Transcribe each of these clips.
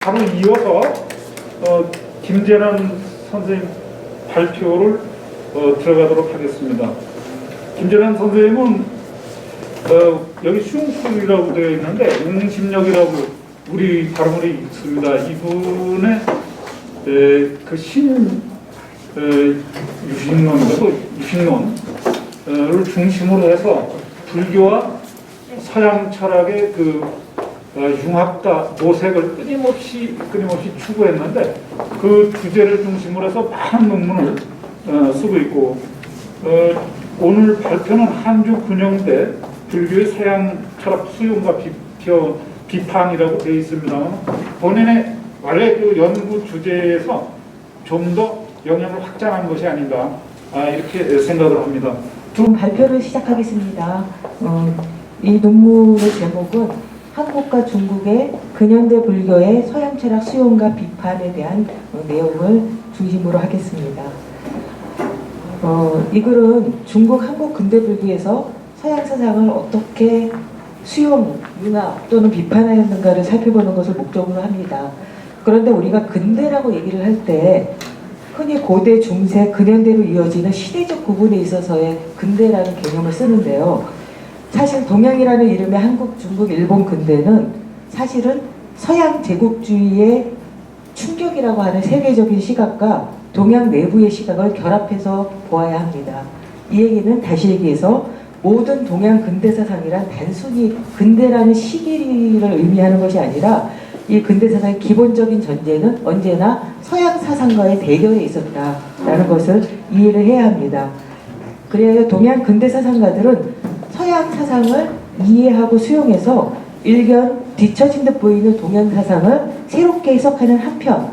바로 이어서 김재란 선생님 발표를 들어가도록 하겠습니다. 김재란 선생님은 여기 슝술이라고 되어 있는데 웅심역이라고 우리 발음이 있습니다. 이분의 그 유신론을 중심으로 해서 불교와 서양 철학의 그 융합과 모색을 끊임없이 추구했는데 그 주제를 중심으로 해서 많은 논문을 쓰고 있고 오늘 발표는 한주 근영대 불교의 서양 철학 수용과 비판이라고 되어 있습니다만 본인의 원래 그 연구 주제에서 좀 더 영향을 확장한 것이 아닌가 이렇게 생각을 합니다. 발표를 시작하겠습니다. 이 논문의 제목은 한국과 중국의 근현대 불교의 서양 철학 수용과 비판에 대한 내용을 중심으로 하겠습니다. 이 글은 중국 한국 근대 불교에서 서양 사상을 어떻게 수용, 융합 또는 비판하였는가를 살펴보는 것을 목적으로 합니다. 그런데 우리가 근대라고 얘기를 할 때 흔히 고대, 중세, 근현대로 이어지는 시대적 구분에 있어서의 근대라는 개념을 쓰는데요. 사실 동양이라는 이름의 한국, 중국, 일본 근대는 사실은 서양 제국주의의 충격이라고 하는 세계적인 시각과 동양 내부의 시각을 결합해서 보아야 합니다. 이 얘기는 다시 얘기해서 모든 동양 근대 사상이란 단순히 근대라는 시기를 의미하는 것이 아니라 이 근대 사상의 기본적인 전제는 언제나 서양 사상과의 대결에 있었다라는 것을 이해를 해야 합니다. 그래야 동양 근대 사상가들은 서양 사상을 이해하고 수용해서 일견 뒤처진 듯 보이는 동양 사상을 새롭게 해석하는 한편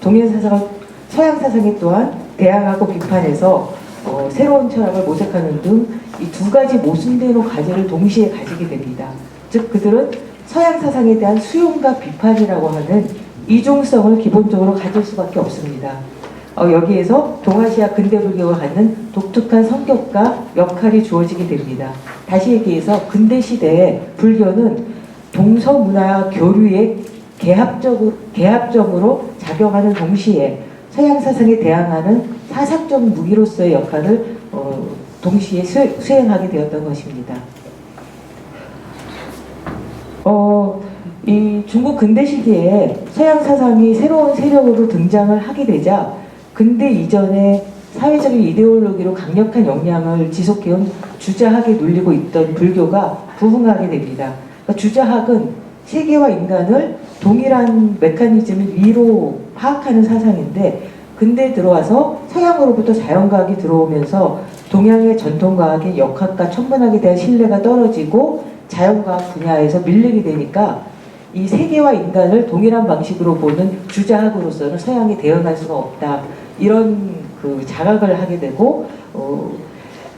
동양 사상을 서양 사상에 또한 대항하고 비판해서 새로운 철학을 모색하는 등 이 두 가지 모순되는 과제를 동시에 가지게 됩니다. 즉 그들은 서양 사상에 대한 수용과 비판이라고 하는 이중성을 기본적으로 가질 수밖에 없습니다. 여기에서 동아시아 근대 불교가 갖는 독특한 성격과 역할이 주어지게 됩니다. 다시 얘기해서 근대 시대에 불교는 동서문화 교류의 개합점으로 작용하는 동시에 서양 사상에 대항하는 사상적 무기로서의 역할을 동시에 수행하게 되었던 것입니다. 이 중국 근대 시기에 서양 사상이 새로운 세력으로 등장을 하게 되자 근대 이전의 사회적인 이데올로기로 강력한 영향을 지속해온 주자학에 눌리고 있던 불교가 부흥하게 됩니다. 그러니까 주자학은 세계와 인간을 동일한 메커니즘을 위로 파악하는 사상인데 근대에 들어와서 서양으로부터 자연과학이 들어오면서 동양의 전통과학의 역학과 천문학에 대한 신뢰가 떨어지고 자연과학 분야에서 밀리게 되니까 이 세계와 인간을 동일한 방식으로 보는 주자학으로서는 서양에 대응할 수가 없다. 이런 그 자각을 하게 되고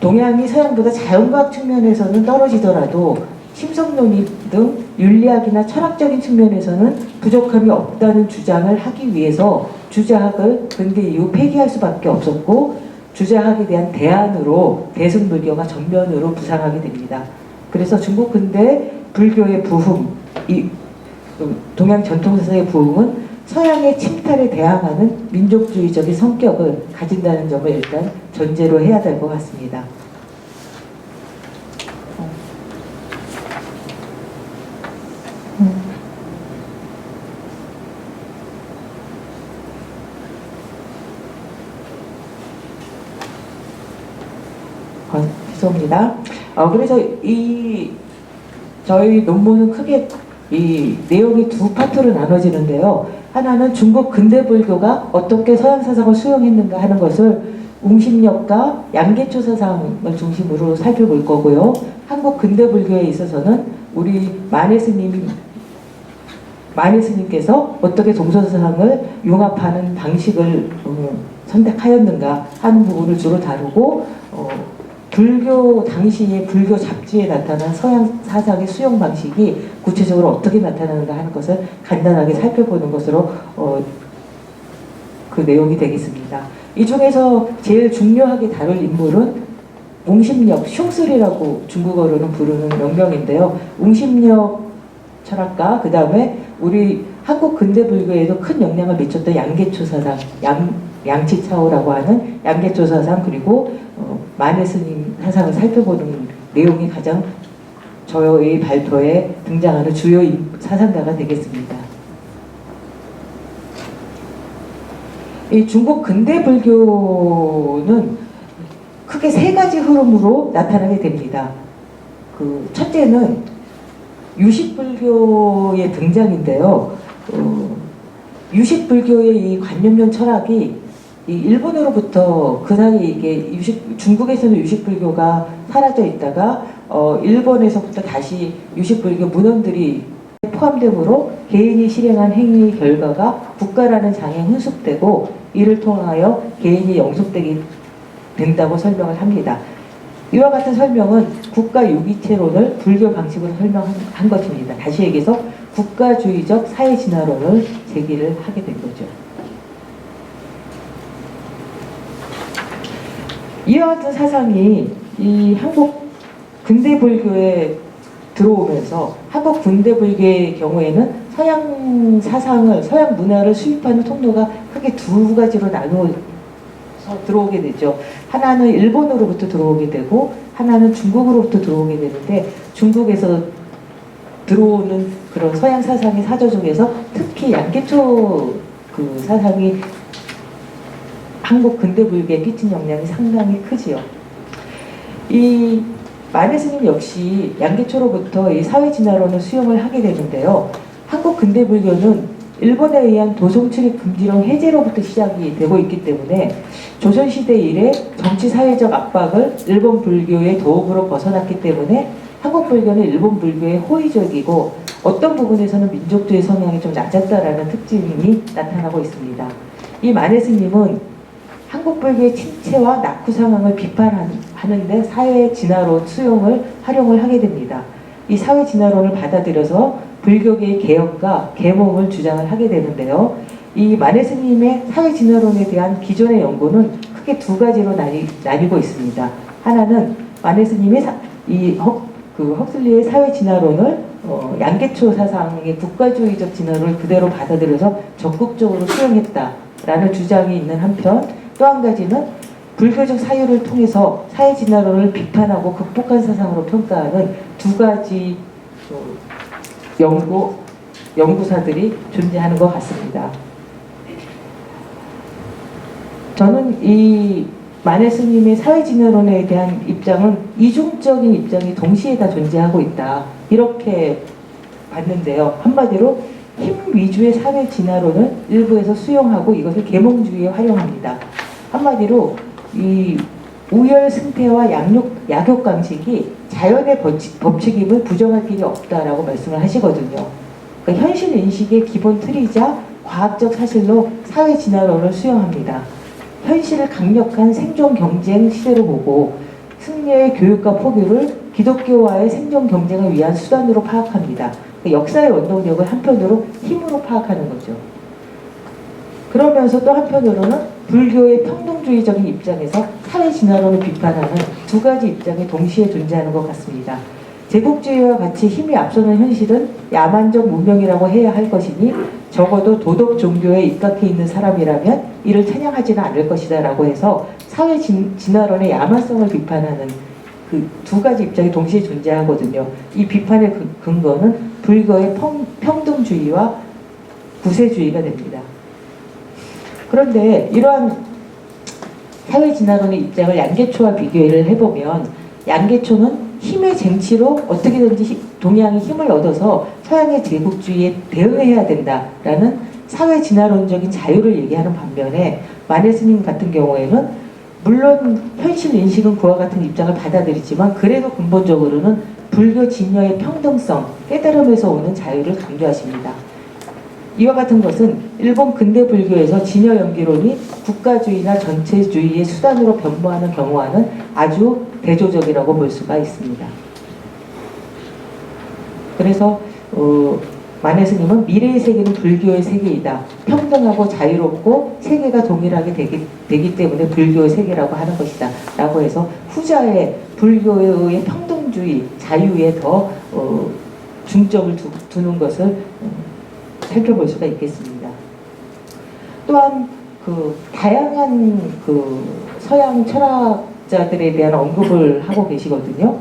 동양이 서양보다 자연과학 측면에서는 떨어지더라도 심성론이 등 윤리학이나 철학적인 측면에서는 부족함이 없다는 주장을 하기 위해서 주자학을 근대 이후 폐기할 수밖에 없었고 주자학에 대한 대안으로 대승불교가 전면으로 부상하게 됩니다. 그래서 중국 근대 불교의 부흥, 동양 전통사상의 부흥은 서양의 침탈에 대항하는 민족주의적인 성격을 가진다는 점을 일단 전제로 해야 될 것 같습니다. 죄송합니다. 그래서 저희 논문은 크게 이 내용이 두 파트로 나눠지는데요. 하나는 중국 근대 불교가 어떻게 서양 사상을 수용했는가 하는 것을 웅심역과 양계초 사상을 중심으로 살펴볼 거고요. 한국 근대 불교에 있어서는 우리 만해 스님께서 어떻게 동서사상을 융합하는 방식을 선택하였는가 하는 부분을 주로 다루고 불교 당시의 불교 잡지에 나타난 서양 사상의 수용 방식이 구체적으로 어떻게 나타나는가 하는 것을 간단하게 살펴보는 것으로 그 내용이 되겠습니다. 이 중에서 제일 중요하게 다룰 인물은 웅심역, 슝슬이라고 중국어로는 부르는 명명인데요. 웅심역 철학가, 그 다음에 우리 한국 근대 불교에도 큰 영향을 미쳤던 양계초 사상, 양치차오라고 하는 양계초 사상, 그리고 만해 스님 사상을 살펴보는 내용이 가장 저의 발표에 등장하는 주요 사상가가 되겠습니다. 이 중국 근대 불교는 크게 세 가지 흐름으로 나타나게 됩니다. 첫째는 유식불교의 등장인데요. 유식불교의 이 관념론 철학이 이 일본으로부터 그 사이에 이게 중국에서는 유식불교가 사라져 있다가 일본에서부터 다시 유식불교 문헌들이 포함되므로 개인이 실행한 행위의 결과가 국가라는 장에 훈숙되고 이를 통하여 개인이 영속되게 된다고 설명을 합니다. 이와 같은 설명은 국가 유기체론을 불교 방식으로 설명한 것입니다. 다시 얘기해서 국가주의적 사회 진화론을 제기를 하게 된 거죠. 이와 같은 사상이 이 한국 근대 불교에 들어오면서 한국 근대 불교의 경우에는 서양 사상을, 서양 문화를 수입하는 통로가 크게 두 가지로 나누어서 들어오게 되죠. 하나는 일본으로부터 들어오게 되고 하나는 중국으로부터 들어오게 되는데, 중국에서 들어오는 그런 서양 사상의 사조 중에서 특히 양계초 그 사상이 한국 근대 불교에 끼친 영향이 상당히 크지요. 이 만해 스님 역시 양계초로부터 이 사회 진화론을 수용을 하게 되는데요. 한국 근대 불교는 일본에 의한 도성 출입 금지령 해제로부터 시작이 되고 있기 때문에 조선시대 이래 정치 사회적 압박을 일본 불교의 도움으로 벗어났기 때문에 한국 불교는 일본 불교에 호의적이고 어떤 부분에서는 민족주의 성향이 좀 낮았다라는 특징이 나타나고 있습니다. 이 만해 스님은 한국 불교의 침체와 낙후 상황을 비판하는데 사회 진화로 활용을 하게 됩니다. 이 사회 진화론을 받아들여서 불교계의 개혁과 계몽을 주장을 하게 되는데요. 이 만해 스님의 사회 진화론에 대한 기존의 연구는 크게 두 가지로 나뉘고 있습니다. 하나는 만해 스님의 헉슬리의 사회 진화론을 양계초 사상의 국가주의적 진화론을 그대로 받아들여서 적극적으로 수용했다라는 주장이 있는 한편, 또 한 가지는 불교적 사유를 통해서 사회 진화론을 비판하고 극복한 사상으로 평가하는 두 가지 연구사들이 존재하는 것 같습니다. 저는 이 만해 스님의 사회 진화론에 대한 입장은 이중적인 입장이 동시에 다 존재하고 있다, 이렇게 봤는데요. 한마디로 힘 위주의 사회 진화론을 일부에서 수용하고 이것을 계몽주의에 활용합니다. 한마디로 이 우열 승태와 약욕 강식이 자연의 법칙임을 부정할 길이 없다라고 말씀을 하시거든요. 그러니까 현실 인식의 기본 틀이자 과학적 사실로 사회 진화론을 수용합니다. 현실을 강력한 생존 경쟁 시대로 보고 승려의 교육과 포교를 기독교와의 생존 경쟁을 위한 수단으로 파악합니다. 그러니까 역사의 원동력을 한편으로 힘으로 파악하는 거죠. 그러면서 또 한편으로는 불교의 평등주의적인 입장에서 사회 진화론을 비판하는 두 가지 입장이 동시에 존재하는 것 같습니다. 제국주의와 같이 힘이 앞서는 현실은 야만적 문명이라고 해야 할 것이니 적어도 도덕 종교에 입각해 있는 사람이라면 이를 찬양하지는 않을 것이다 라고 해서 사회 진화론의 야만성을 비판하는 그 두 가지 입장이 동시에 존재하거든요. 이 비판의 근거는 불교의 평등주의와 구세주의가 됩니다. 그런데 이러한 사회 진화론의 입장을 양계초와 비교를 해보면 양계초는 힘의 쟁취로 어떻게든지 동양이 힘을 얻어서 서양의 제국주의에 대응해야 된다라는 사회 진화론적인 자유를 얘기하는 반면에 만해 스님 같은 경우에는 물론 현실 인식은 그와 같은 입장을 받아들이지만 그래도 근본적으로는 불교 진여의 평등성, 깨달음에서 오는 자유를 강조하십니다. 이와 같은 것은 일본 근대 불교에서 진여 연기론이 국가주의나 전체주의의 수단으로 변모하는 경우와는 아주 대조적이라고 볼 수가 있습니다. 그래서 만해 스님은 미래의 세계는 불교의 세계이다. 평등하고 자유롭고 세계가 동일하게 되기 때문에 불교의 세계라고 하는 것이다. 라고 해서 후자의 불교의 평등주의, 자유에 더 중점을 두는 것을 살펴볼 수가 있겠습니다. 또한 그 다양한 그 서양 철학자들에 대한 언급을 하고 계시거든요.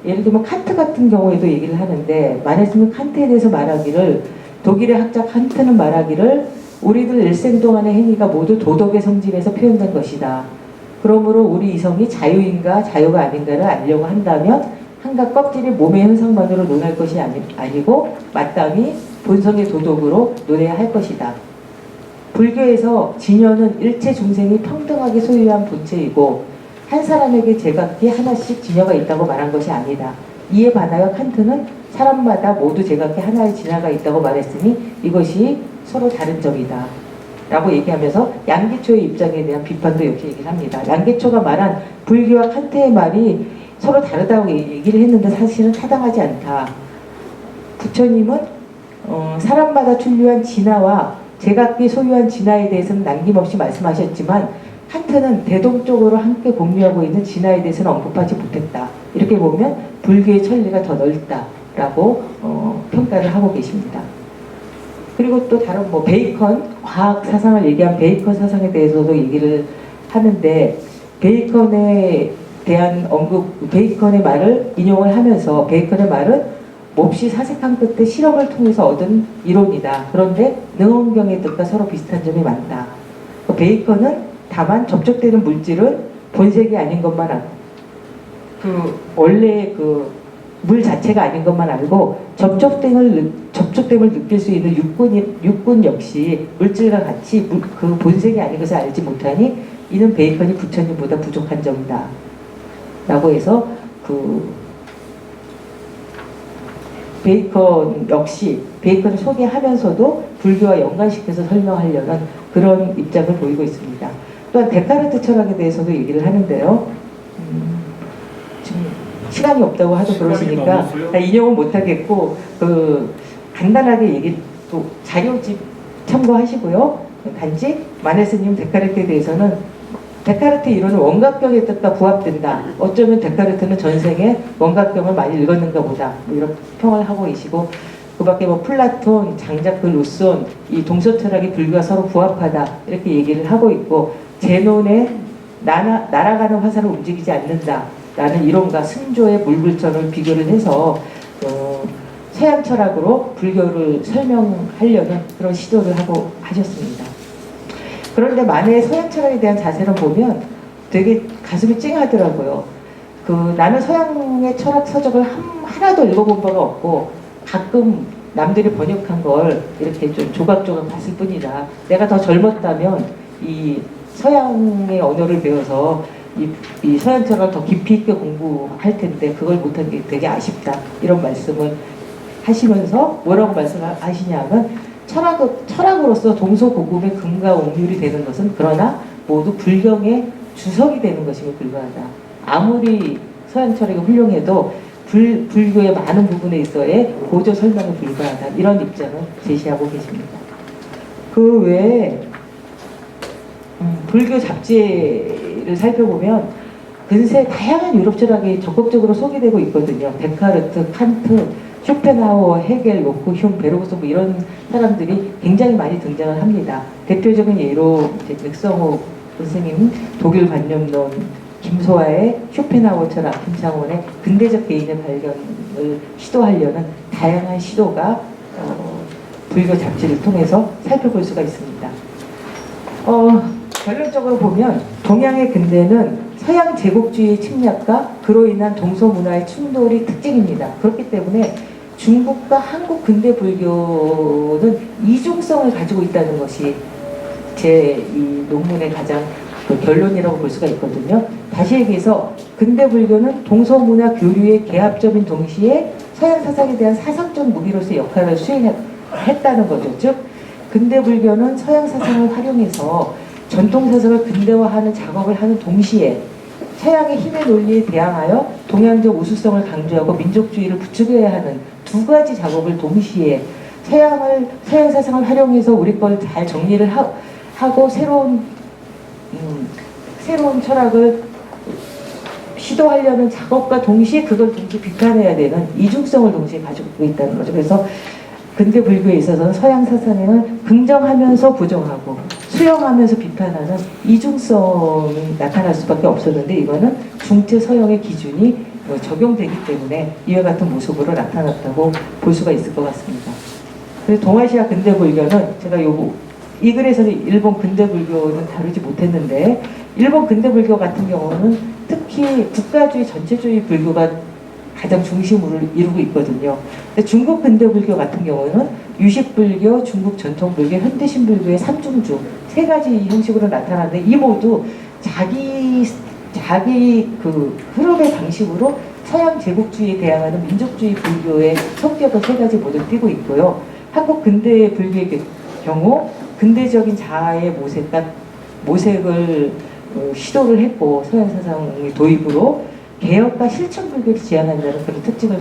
예를 들면 칸트 같은 경우에도 얘기를 하는데, 마네스는 칸트에 대해서 말하기를, 독일의 학자 칸트는 말하기를 우리들 일생 동안의 행위가 모두 도덕의 성질에서 표현된 것이다. 그러므로 우리 이성이 자유인가 자유가 아닌가를 알려고 한다면 한갓 껍질이 몸의 현상만으로 논할 것이 아니고 마땅히 본성의 도덕으로 논해야 할 것이다. 불교에서 진여는 일체 중생이 평등하게 소유한 본체이고 한 사람에게 제각기 하나씩 진여가 있다고 말한 것이 아니다. 이에 반하여 칸트는 사람마다 모두 제각기 하나의 진화가 있다고 말했으니 이것이 서로 다른 점이다 라고 얘기하면서 양기초의 입장에 대한 비판도 역시 얘기를 합니다. 양기초가 말한 불교와 칸트의 말이 서로 다르다고 얘기를 했는데 사실은 타당하지 않다. 부처님은 사람마다 출류한 진화와 제각기 소유한 진화에 대해서는 남김없이 말씀하셨지만 칸트는 대동적으로 함께 공유하고 있는 진화에 대해서는 언급하지 못했다. 이렇게 보면 불교의 천리가 더 넓다라고 평가를 하고 계십니다. 그리고 또 다른 뭐 베이컨, 과학 사상을 얘기한 베이컨 사상에 대해서도 얘기를 하는데, 베이컨에 대한 언급, 베이컨의 말을 인용을 하면서 베이컨의 말은 몹시 사색한 끝에 실험을 통해서 얻은 이론이다. 그런데 능원경의 뜻과 서로 비슷한 점이 많다. 베이컨은 다만 접촉되는 물질은 본색이 아닌 것만 알고, 원래 물 자체가 아닌 것만 알고 접촉됨을 느낄 수 있는 육군 역시 물질과 같이 그 본색이 아닌 것을 알지 못하니 이는 베이컨이 부처님보다 부족한 점이다 라고 해서 베이컨 역시 베이컨을 소개하면서도 불교와 연관시켜서 설명하려는 그런 입장을 보이고 있습니다. 또한 데카르트 철학에 대해서도 얘기를 하는데요. 지금 시간이 없다고 하도 그러시니까 인용은 못하겠고 간단하게 얘기 또 자료집 참고하시고요. 단지 마네스님 데카르트에 대해서는 데카르트 이론은 원각경의 뜻과 부합된다. 어쩌면 데카르트는 전생에 원각경을 많이 읽었는가 보다. 뭐 이런 평을 하고 계시고, 그 밖에 뭐 플라톤, 장자크, 루손, 이 동서철학이 불교와 서로 부합하다. 이렇게 얘기를 하고 있고, 제논의 날아가는 화살을 움직이지 않는다 라는 이론과 승조의 물불전을 비교를 해서 서양 철학으로 불교를 설명하려는 그런 시도를 하고 하셨습니다. 그런데 만에 서양 철학에 대한 자세를 보면 되게 가슴이 찡하더라고요. 나는 서양의 철학 서적을 하나도 읽어본 바가 없고 가끔 남들이 번역한 걸 이렇게 좀 조각조각 봤을 뿐이다. 내가 더 젊었다면 이 서양의 언어를 배워서 이 서양 철학을 더 깊이 있게 공부할 텐데 그걸 못한 게 되게 아쉽다. 이런 말씀을 하시면서 뭐라고 말씀하시냐면 철학으로서 동서고금의 금과 옥률이 되는 것은 그러나 모두 불경의 주석이 되는 것이며 불과하다. 아무리 서양 철학이 훌륭해도 불교의 많은 부분에 있어의 고조 설명에 불과하다. 이런 입장을 제시하고 계십니다. 그 외에 불교 잡지를 살펴보면 근세 다양한 유럽 철학이 적극적으로 소개되고 있거든요. 데카르트, 칸트, 쇼펜하우어, 헤겔, 로크, 흉, 베르그소 뭐 이런 사람들이 굉장히 많이 등장을 합니다. 대표적인 예로 백성호 선생님 독일 관념론, 김소아의 쇼펜하우어 철학, 김상원의 근대적 개인의 발견을 시도하려는 다양한 시도가 불교 잡지를 통해서 살펴볼 수가 있습니다. 결론적으로 보면 동양의 근대는 서양 제국주의 침략과 그로 인한 동서문화의 충돌이 특징입니다. 그렇기 때문에 중국과 한국 근대 불교는 이중성을 가지고 있다는 것이 제 이 논문의 가장 결론이라고 볼 수가 있거든요. 다시 얘기해서 근대 불교는 동서문화 교류의 개합점인 동시에 서양 사상에 대한 사상적 무기로서의 역할을 수행했다는 거죠. 즉 근대 불교는 서양 사상을 활용해서 전통 사상을 근대화하는 작업을 하는 동시에 서양의 힘의 논리에 대항하여 동양적 우수성을 강조하고 민족주의를 부추겨야 하는 두 가지 작업을 동시에 서양 사상을 활용해서 우리 걸 잘 정리를 하고 새로운 철학을 시도하려는 작업과 동시에 그걸 동시에 비판해야 되는 이중성을 동시에 가지고 있다는 거죠. 그래서 근대 불교에 있어서는 서양 사상을 긍정하면서 부정하고 수용하면서 비판하는 이중성이 나타날 수밖에 없었는데, 이거는 중체 서양의 기준이 적용되기 때문에 이와 같은 모습으로 나타났다고 볼 수가 있을 것 같습니다. 그래서 동아시아 근대 불교는 제가 이 글에서는 일본 근대 불교는 다루지 못했는데, 일본 근대 불교 같은 경우는 특히 국가주의 전체주의 불교가 가장 중심을 이루고 있거든요. 근데 중국 근대 불교 같은 경우는 유식 불교, 중국 전통 불교, 현대신 불교의 삼중주 세 가지 형식으로 나타나는데, 이 모두 자기 그 흐름의 방식으로 서양 제국주의에 대항하는 민족주의 불교의 성격을 세 가지 모두 띠고 있고요. 한국 근대 불교의 경우 근대적인 자아의 모색을 시도를 했고, 서양 사상의 도입으로 개혁과 실천 불교를 지향한다는 그런 특징을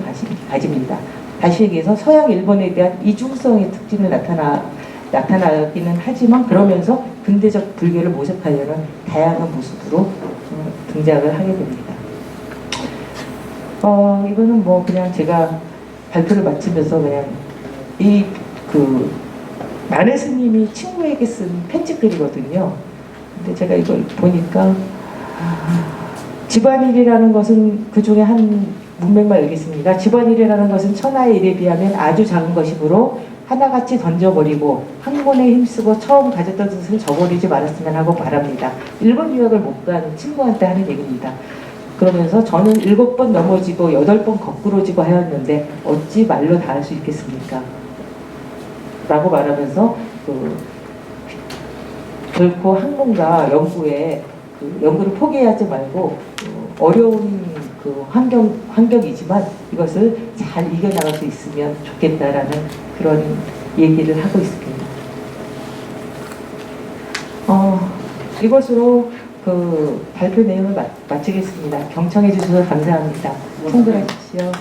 가집니다. 다시 얘기해서 서양 일본에 대한 이중성의 특징을 나타나기는 하지만, 그러면서 근대적 불교를 모색하려는 다양한 모습으로 등장을 하게 됩니다. 이거는 뭐 그냥 제가 발표를 마치면서 그냥 만해 스님이 친구에게 쓴 편지글이거든요. 근데 제가 이걸 보니까 집안일이라는 것은 그 중에 한 문맥만 읽겠습니다. 집안일이라는 것은 천하의 일에 비하면 아주 작은 것이므로 하나같이 던져버리고 한 번에 힘쓰고 처음 가졌던 뜻을 저버리지 말았으면 하고 바랍니다. 일본 유학을 못 간 친구한테 하는 얘기입니다. 그러면서 저는 7번 넘어지고 8번 거꾸로 지고 하였는데 어찌 말로 다 할 수 있겠습니까? 라고 말하면서 결코 학문과 연구를 포기하지 말고 어려운 환경이지만 이것을 잘 이겨나갈 수 있으면 좋겠다라는 그런 얘기를 하고 있습니다. 이것으로 발표 내용을 마치겠습니다. 경청해 주셔서 감사합니다. 충분하십시오.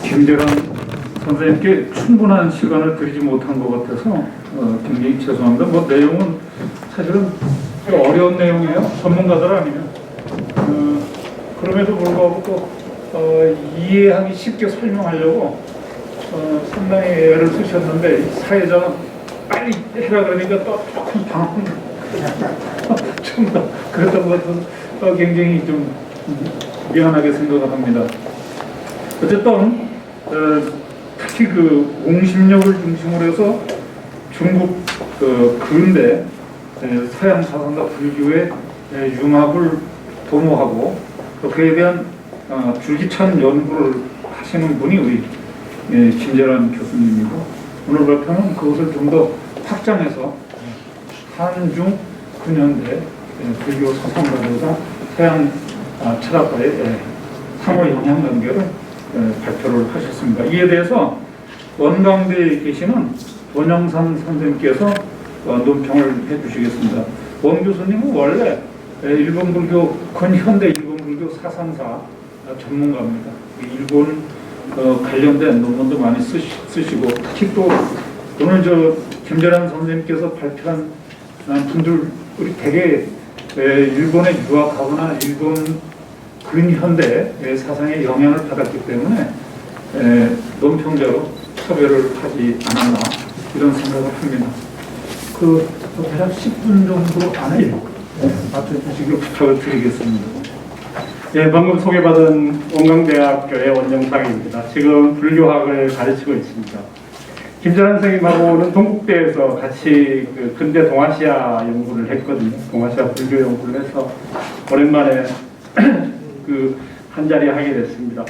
김재란 선생님께 충분한 시간을 드리지 못한 것 같아서 굉장히 죄송합니다. 뭐 내용은 사실은 어려운 내용이에요. 전문가들 아니면. 그럼에도 불구하고 또 이해하기 쉽게 설명하려고 상당히 애를 쓰셨는데, 사회자는 빨리 해라 그러니까 또 조금 방황 좀 그랬던 것 같아서 굉장히 좀 미안하게 생각을 합니다. 어쨌든 특히 공심력을 중심으로 해서 중국 근대 서양 사상과 불교의 융합을 도모하고 또 그에 대한 줄기찬 연구를 하시는 분이 우리 김재란 교수님이고, 오늘 발표는 그것을 좀 더 확장해서 한중 근현대 불교 사상가들과 서양 철학과의 상호 영향 관계를 발표를 하셨습니다. 이에 대해서 원광대에 계시는 원영삼 선생님께서 논평을 해주시겠습니다. 원 교수님은 원래 일본 불교 근현대 일본 불교 사상사 전문가입니다. 일본 관련된 논문도 많이 쓰시고, 특히 또 오늘 김재란 선생님께서 발표한 분들이 대개 일본에 유학하거나 일본 근현대 사상의 영향을 받았기 때문에 논평자로 섭외를 하지 않았나 이런 생각을 합니다. 대략 10분 정도 안에 맞춰주시길 부탁을 드리겠습니다. 예, 방금 소개받은 원광대학교의 원영상입니다. 지금 불교학을 가르치고 있습니다. 김재란 선생님하고는 동국대에서 같이 근대 동아시아 연구를 했거든요. 동아시아 불교 연구를 해서 오랜만에 한 자리 하게 됐습니다.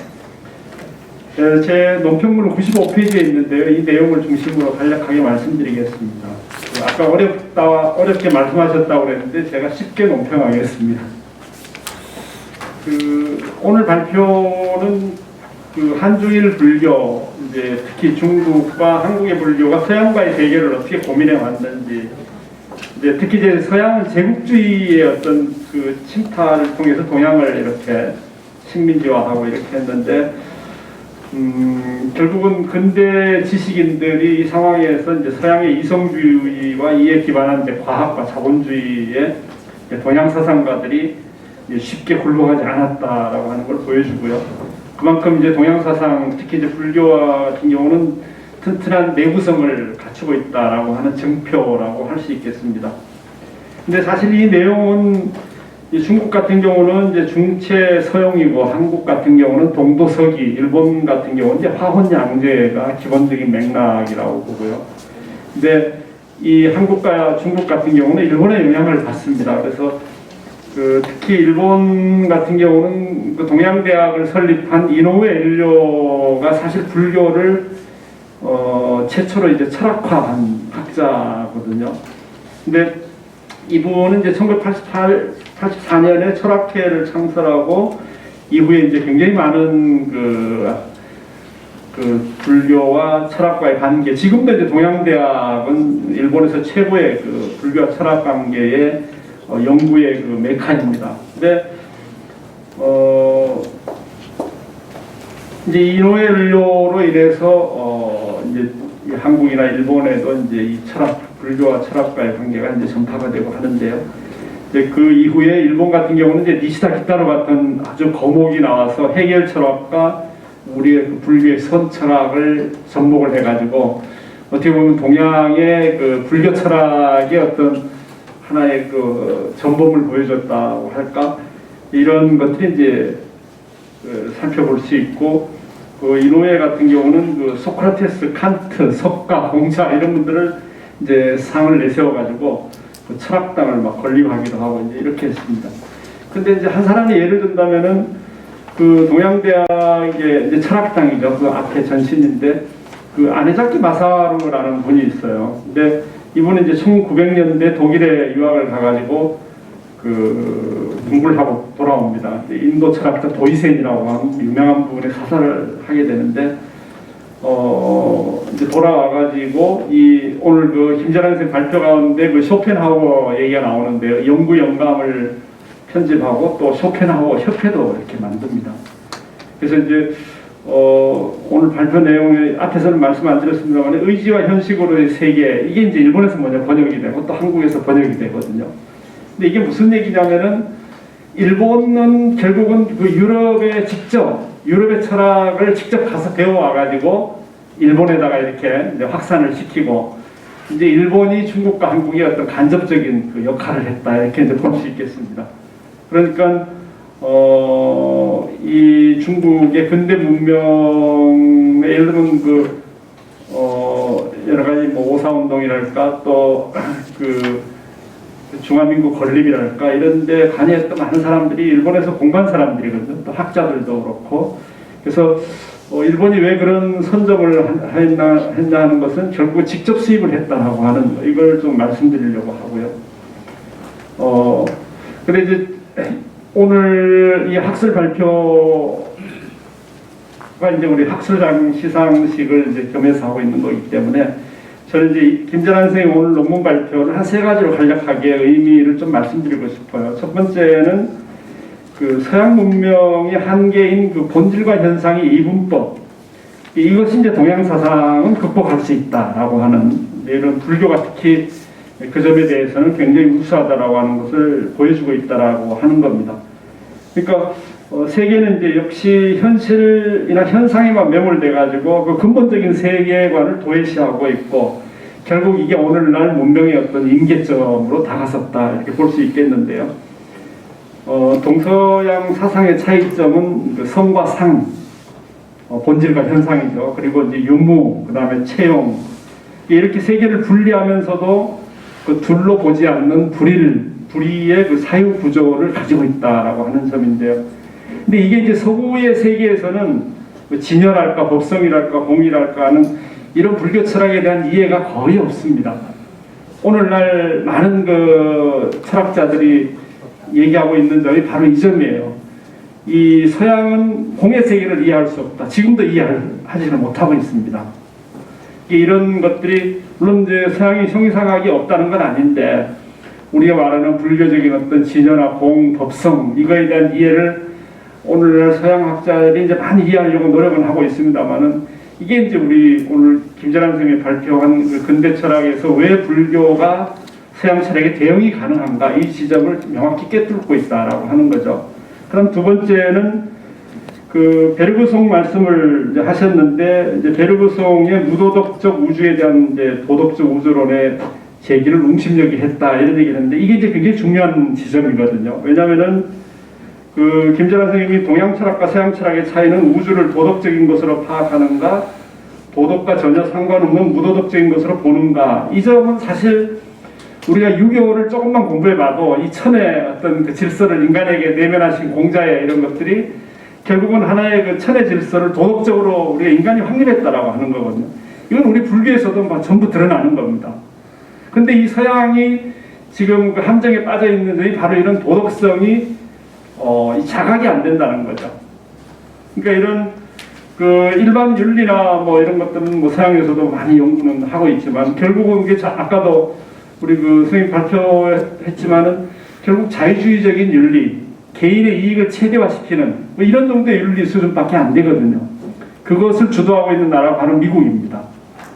제 논평문은 95페이지에 있는데요. 이 내용을 중심으로 간략하게 말씀드리겠습니다. 아까 어렵게 말씀하셨다고 그랬는데 제가 쉽게 논평하겠습니다. 오늘 발표는 한중일 불교, 이제 특히 중국과 한국의 불교가 서양과의 대결을 어떻게 고민해 왔는지, 이제 특히 이제 서양은 제국주의의 어떤 침탈을 통해서 동양을 이렇게 식민지화하고 이렇게 했는데, 결국은 근대 지식인들이 이 상황에서 이제 서양의 이성주의와 이에 기반한 이제 과학과 자본주의의 동양 사상가들이 이제 쉽게 굴복하지 않았다라고 하는 걸 보여주고요. 그만큼 이제 동양 사상, 특히 이제 불교 같은 경우는 튼튼한 내구성을 갖추고 있다라고 하는 증표라고 할 수 있겠습니다. 근데 사실 이 내용은 중국 같은 경우는 이제 중체 서용이고 한국 같은 경우는 동도서기, 일본 같은 경우는 이제 화혼양제가 기본적인 맥락이라고 보고요. 근데 이 한국과 중국 같은 경우는 일본의 영향을 받습니다. 그래서 특히 일본 같은 경우는 그 동양대학을 설립한 이노우에 일료가 사실 불교를 최초로 이제 철학화한 학자거든요. 근데 이분은 이제 1984년에 철학회를 창설하고 이후에 이제 굉장히 많은 그 불교와 철학과의 관계, 지금도 이제 동양대학은 일본에서 최고의 그 불교와 철학 관계의 연구의 그 메카입니다. 근데 이제 이노우에 일료로 인해서 이제 한국이나 일본에도 이제 이 철학, 불교와 철학과의 관계가 이제 전파가 되고 하는데요. 이제 그 이후에 일본 같은 경우는 이제 니시다 기타로 같은 아주 거목이 나와서 해결 철학과 우리의 그 불교의 선철학을 접목을 해가지고 어떻게 보면 동양의 그 불교 철학의 어떤 하나의 그 전범을 보여줬다고 할까, 이런 것들이 이제 살펴볼 수 있고, 그 이노우에 같은 경우는 그 소크라테스, 칸트, 석가, 공자 이런 분들을 이제 상을 내세워가지고 그 철학당을 막 건립하기도 하고 이제 이렇게 했습니다. 근데 이제 한 사람이 예를 든다면은 그 동양대학의 이제 철학당이죠. 그 앞에 전신인데 그 아네자키 마사루라는 분이 있어요. 근데 이분은 이제 1900년대 독일에 유학을 가가지고 그 공부를 하고 돌아옵니다. 인도 철학자 도이센이라고 하는 유명한 분의 사설을 하게 되는데 이제 돌아와가지고 이 오늘 그 김자란 선생 발표 가운데 그 쇼펜하우어 얘기가 나오는데요. 연구 영감을 편집하고 또 쇼펜하우어 협회도 이렇게 만듭니다. 그래서 이제 오늘 발표 내용에 앞에서는 말씀 안 드렸습니다만 의지와 현식으로의 세계, 이게 이제 일본에서 먼저 번역이 되고 또 한국에서 번역이 되거든요. 근데 이게 무슨 얘기냐면은 일본은 결국은 그 유럽의 철학을 직접 가서 배워와가지고 일본에다가 이렇게 이제 확산을 시키고 이제 일본이 중국과 한국의 어떤 간접적인 그 역할을 했다, 이렇게 이제 볼 수 있겠습니다. 그러니까 이 중국의 근대 문명의 예를 들면 그 여러 가지 뭐 오사운동이랄까 또 그 중화민국 건립이랄까 이런데 관여했던 많은 사람들이 일본에서 공부한 사람들이거든요. 또 학자들도 그렇고. 그래서 일본이 왜 그런 선점을 했나 하는 것은 결국 직접 수입을 했다라고 하는 거, 이걸 좀 말씀드리려고 하고요. 근데 이제 오늘 이 학술 발표가 이제 우리 학술장 시상식을 이제 겸해서 하고 있는 거기 때문에 저는 이제 김자란 선생님 오늘 논문 발표를 한 세 가지로 간략하게 의미를 좀 말씀드리고 싶어요. 첫 번째는 그 서양 문명의 한계인 그 본질과 현상의 이분법, 이것이 이제 동양 사상은 극복할 수 있다라고 하는 이런 불교가 특히 그 점에 대해서는 굉장히 우수하다라고 하는 것을 보여주고 있다라고 하는 겁니다. 그러니까 세계는 이제 역시 현실이나 현상에만 매몰돼 가지고 그 근본적인 세계관을 도외시하고 있고 결국 이게 오늘날 문명의 어떤 임계점으로 다가섰다, 이렇게 볼 수 있겠는데요. 동서양 사상의 차이점은 그 성과 상, 본질과 현상이죠. 그리고 이제 유무, 그 다음에 채용, 이렇게 세계를 분리하면서도 그 둘로 보지 않는 불의의 그 사유 구조를 가지고 있다라고 하는 점인데요. 근데 이게 이제 서구의 세계에서는 진열할까, 법성이랄까, 공이랄까 하는 이런 불교 철학에 대한 이해가 거의 없습니다. 오늘날 많은 그 철학자들이 얘기하고 있는 점이 바로 이 점이에요. 이 서양은 공의 세계를 이해할 수 없다. 지금도 이해하지는 못하고 있습니다. 이런 것들이 물론 이제 서양이 형이상학이 없다는 건 아닌데 우리가 말하는 불교적인 어떤 진여나 공, 법성, 이거에 대한 이해를 오늘날 서양학자들이 이제 많이 이해하려고 노력은 하고 있습니다만은 이게 이제 우리 오늘 김재란 선생님이 발표한 그 근대 철학에서 왜 불교가 서양 철학에 대응이 가능한가 이 지점을 명확히 꿰뚫고 있다라고 하는 거죠. 그럼 두 번째는 그 베르그송 말씀을 이제 하셨는데 이제 베르그송의 무도덕적 우주에 대한 이제 도덕적 우주론의 제기를 웅심력이 했다 이런 얘기를 했는데 이게 이제 굉장히 중요한 지점이거든요. 왜냐하면은 그 김재란 선생님이 동양 철학과 서양 철학의 차이는 우주를 도덕적인 것으로 파악하는가 도덕과 전혀 상관없는 무도덕적인 것으로 보는가 이 점은 사실 우리가 유교를 조금만 공부해봐도 이 천의 어떤 그 질서를 인간에게 내면하신 공자의 이런 것들이 결국은 하나의 그 천의 질서를 도덕적으로 우리가 인간이 확립했다라고 하는 거거든요. 이건 우리 불교에서도 막 전부 드러나는 겁니다. 근데 이 서양이 지금 그 함정에 빠져 있는 점이 바로 이런 도덕성이 이 자각이 안 된다는 거죠. 그러니까 이런 그 일반 윤리나 뭐 이런 것들은 뭐 서양에서도 많이 연구는 하고 있지만 결국은 이게 아까도 우리 그 선생님 발표했지만은 결국 자유주의적인 윤리, 개인의 이익을 최대화시키는 뭐 이런 정도의 윤리 수준밖에 안 되거든요. 그것을 주도하고 있는 나라가 바로 미국입니다.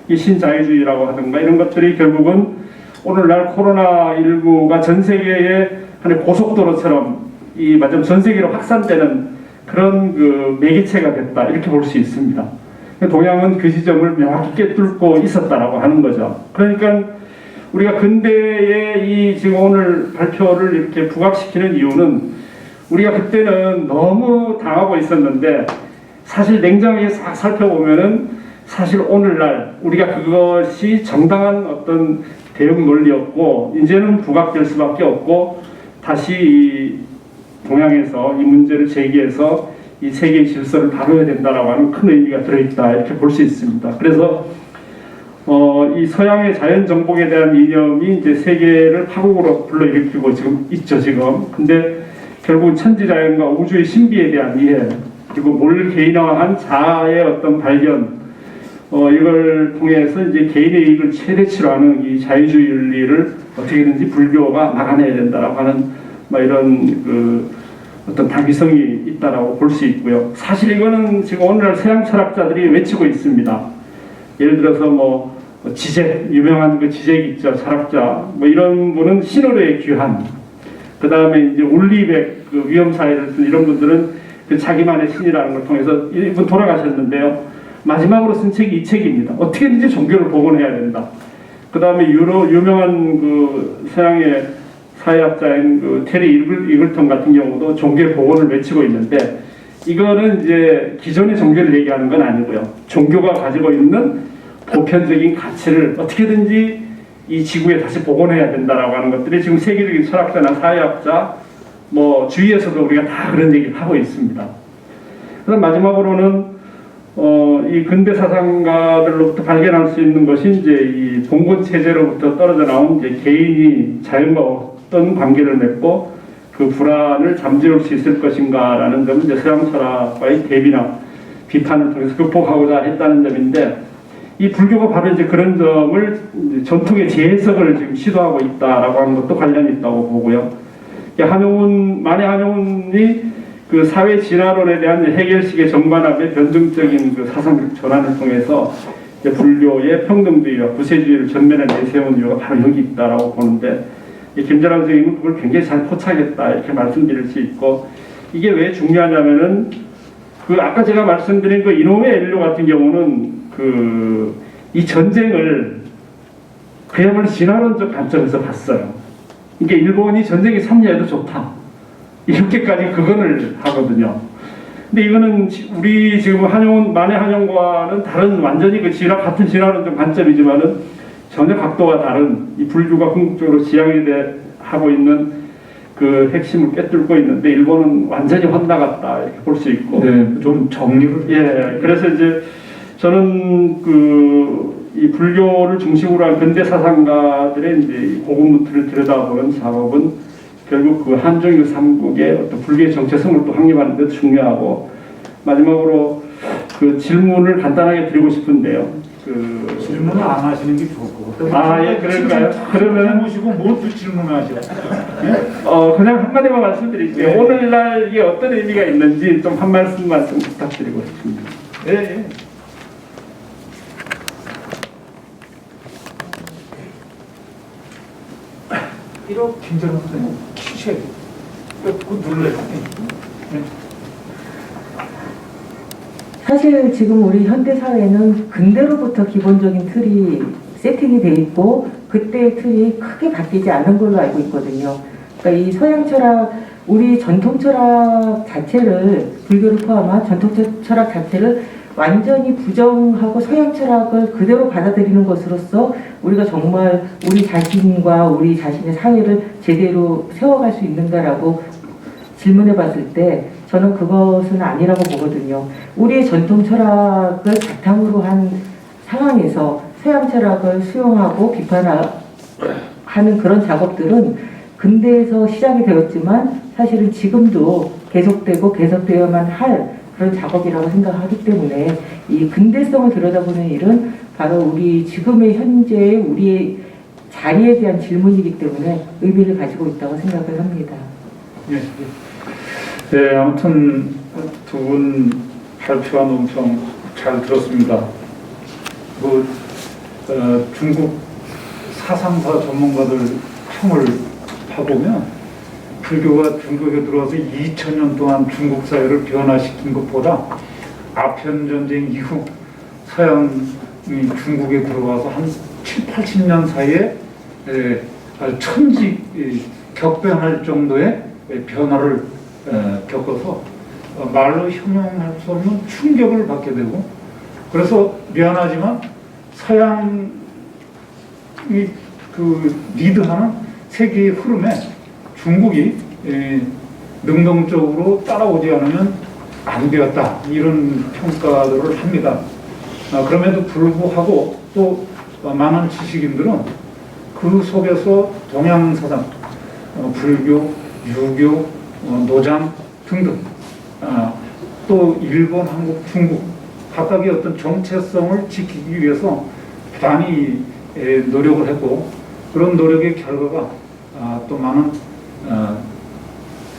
이 신자유주의라고 하든가 이런 것들이 결국은 오늘날 코로나19가 전 세계의 하나의 고속도로처럼 이 마침 전 세계로 확산되는 그런 그 매개체가 됐다 이렇게 볼 수 있습니다. 동양은 그 지점을 명확히 꿰뚫고 있었다라고 하는 거죠. 그러니까 우리가 근대의 이 지금 오늘 발표를 이렇게 부각시키는 이유는 우리가 그때는 너무 당하고 있었는데 사실 냉정하게 싹 살펴보면은 사실 오늘날 우리가 그것이 정당한 어떤 대응 논리였고 이제는 부각될 수밖에 없고 다시 이 동양에서 이 문제를 제기해서 이 세계의 질서를 다뤄야 된다라고 하는 큰 의미가 들어있다 이렇게 볼 수 있습니다. 그래서 이 서양의 자연 정복에 대한 이념이 이제 세계를 파국으로 불러일으키고 지금 있죠 지금. 근데 결국 천지자연과 우주의 신비에 대한 이해 그리고 뭘 개인화한 자아의 어떤 발견 이걸 통해서 이제 개인의 이익을 최대치로 하는 이 자유주의 윤리를 어떻게든지 불교가 막아내야 된다라고 하는 뭐 이런 그 어떤 당위성이 있다라고 볼 수 있고요. 사실 이거는 지금 오늘날 서양 철학자들이 외치고 있습니다. 예를 들어서 뭐 지제 유명한 그 지제 있죠 철학자 뭐 이런 분은 신으로의 귀환 그 다음에 이제 울리백 그 위험사회를 쓴 이런 분들은 그 자기만의 신이라는 걸 통해서 이분 돌아가셨는데요. 마지막으로 쓴 책이 이 책입니다. 어떻게든지 종교를 복원해야 된다. 그 다음에 유명한 그 서양의 사회학자인 그 테리 이글턴 같은 경우도 종교의 복원을 외치고 있는데 이거는 이제 기존의 종교를 얘기하는 건 아니고요. 종교가 가지고 있는 보편적인 가치를 어떻게든지 이 지구에 다시 복원해야 된다라고 하는 것들이 지금 세계적인 철학자나 사회학자 뭐 주위에서도 우리가 다 그런 얘기를 하고 있습니다. 그래서 마지막으로는 이 근대 사상가들로부터 발견할 수 있는 것이 이제 이 봉건 체제로부터 떨어져 나온 이제 개인이 자연과 어떤 관계를 맺고 그 불안을 잠재울 수 있을 것인가라는 점은 이제 서양 철학과의 대비나 비판을 통해서 극복하고자 했다는 점인데 이 불교가 바로 이제 그런 점을 이제 전통의 재해석을 지금 시도하고 있다라고 하는 것도 관련이 있다고 보고요. 만해 한용운이 그 사회 진화론에 대한 해결식의 정반합의 변증적인 그 사상적 전환을 통해서 이제 불교의 평등주의와 구세주의를 전면에 내세운 이유가 바로 여기 있다라고 보는데 김재란 선생님은 그걸 굉장히 잘 포착했다 이렇게 말씀드릴 수 있고 이게 왜 중요하냐면은 그 아까 제가 말씀드린 그 이노우에 엘리오 같은 경우는 그 이 전쟁을 그야말로 진화론적 관점에서 봤어요. 이게 일본이 전쟁에 참여해도 좋다. 이렇게까지 극언을 하거든요. 근데 이거는 우리 지금 만해 한용과는 다른 완전히 그 같은 진화론적 관점이지만은 전혀 각도가 다른 이 불교가 궁극적으로 지향에 대해 하고 있는 그 핵심을 꿰뚫고 있는데 일본은 완전히 헛나갔다 이렇게 볼 수 있고. 네, 좀 정리를. 예, 그래서 이제 저는 이 불교를 중심으로 한 근대 사상가들의 이제 고군분투를 들여다보는 작업은 결국 그 한중일 삼국의 어떤 불교의 정체성을 또 확립하는 데 중요하고 마지막으로 그 질문을 간단하게 드리고 싶은데요. 질문을 안 하시는 게 좋을 것 같아요. 아, 예, 그럴까요? 그러면 모시고 뭘또 질문하죠? 그냥 한마디만 말씀드릴게요. 네. 오늘날 이게 어떤 의미가 있는지 좀 한 말씀만 좀 부탁드리고 싶습니다. 예, 예. 이렇게 김재룡 선생님 키셔야 돼요. 그 눌러요. 예. 사실 지금 우리 현대 사회는 근대로부터 기본적인 틀이 세팅이 돼 있고 그때의 틀이 크게 바뀌지 않은 걸로 알고 있거든요. 그러니까 이 서양 철학, 우리 전통 철학 자체를 불교를 포함한 전통 철학 자체를 완전히 부정하고 서양 철학을 그대로 받아들이는 것으로서 우리가 정말 우리 자신과 우리 자신의 사회를 제대로 세워갈 수 있는가라고 질문해 봤을 때 저는 그것은 아니라고 보거든요. 우리의 전통 철학을 바탕으로 한 상황에서 서양 철학을 수용하고 비판하는 그런 작업들은 근대에서 시작이 되었지만 사실은 지금도 계속되고 계속되어야만 할 그런 작업이라고 생각하기 때문에 이 근대성을 들여다보는 일은 바로 우리 지금의 현재의 우리의 자리에 대한 질문이기 때문에 의미를 가지고 있다고 생각을 합니다. 예. 네, 아무튼 두 분 발표한 엄청 잘 들었습니다. 중국 사상사 전문가들 평을 봐보면 불교가 중국에 들어와서 2000년 동안 중국 사회를 변화시킨 것보다 아편전쟁 이후 서양이 중국에 들어와서 한 7, 80년 사이에 격변할 정도의 변화를 겪어서 말로 형용할 수 없는 충격을 받게 되고, 그래서 미안하지만 서양이 리드하는 세계의 흐름에 중국이 능동적으로 따라오지 않으면 안 되었다, 이런 평가들을 합니다. 그럼에도 불구하고 또 많은 지식인들은 그 속에서 동양 사상, 불교, 유교, 노장 등등, 또 일본, 한국, 중국 각각의 어떤 정체성을 지키기 위해서 부단히 노력을 했고, 그런 노력의 결과가 또 많은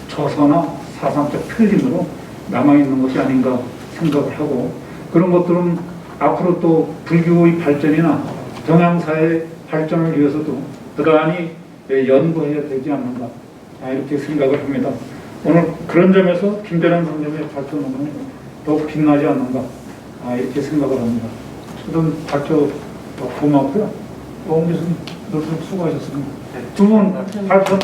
저서나 사상적 편린으로 남아있는 것이 아닌가 생각을 하고, 그런 것들은 앞으로 또 불교의 발전이나 동양사의 발전을 위해서도 부단히 연구해야 되지 않는가, 이렇게 생각을 합니다. 오늘 그런 점에서 김대량 선생님의 발표는 더욱 빛나지 않는가, 이렇게 생각을 합니다. 저는 발표 고맙고요. 옹 교수님, 수고하셨습니다. 두 분 발표는